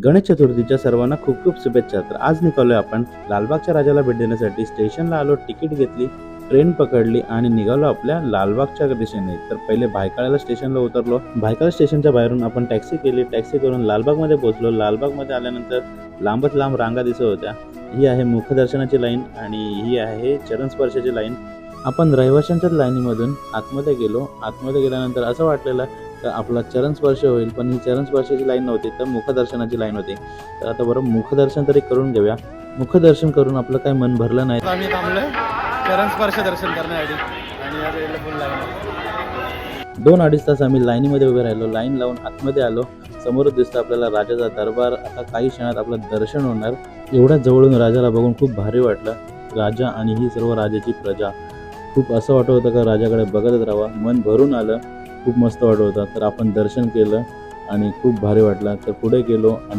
गणेश चतुर्थीच्या सर्वांना खूप खूप शुभेच्छा. तर आज निघालोय आपण लालबागच्या राजाला भेट देण्यासाठी. स्टेशनला आलो, तिकीट घेतली, ट्रेन पकडली आणि निघालो आपल्या लालबागच्या दिशेने. तर पहिले भायखळ्याला स्टेशनला उतरलो. भायखळा स्टेशनच्या बाहेरून आपण टॅक्सी केली. टॅक्सी करून लालबागमध्ये पोहोचलो. लालबागमध्ये आल्यानंतर लांबच लांब रांगा दिसत होत्या. ही आहे मुखदर्शनाची लाईन आणि ही आहे चरणस्पर्शाची लाईन. आपण रहिवाशांच्या लाईनीमधून आतमध्ये गेलो. आतमध्ये गेल्यानंतर असं वाटलेलं तर आपला चरणस्पर्श होईल, पण ही चरणस्पर्शाची लाईन नव्हती, तर मुखदर्शनाची लाईन होती. तर आता बरं मुखदर्शन तरी करून घेऊया. मुखदर्शन करून आपलं काही मन भरलं नाही. आम्ही थांबलोय चरणस्पर्श दर्शन करण्यासाठी आणि या वेळेला फुल लाईन 2-2.5 तास आम्ही लाईनीमध्ये उभे राहिलो. लाईन लावून आतमध्ये आलो. समोरच दिसतं आपल्याला राजाचा दरबार. आता काही क्षणात आपलं दर्शन होणार. एवढ्या जवळून राजाला बघून खूप भारी वाटलं. राजा आणि ही सर्व राजाची प्रजा. खूप असं वाटत होतं का राजाकडे बघतच राहावं. मन भरून आलं. खूप मस्त वाटत होतं. तर आपण दर्शन केलं आणि खूप भारी वाटलं. तर पुढे गेलो आणि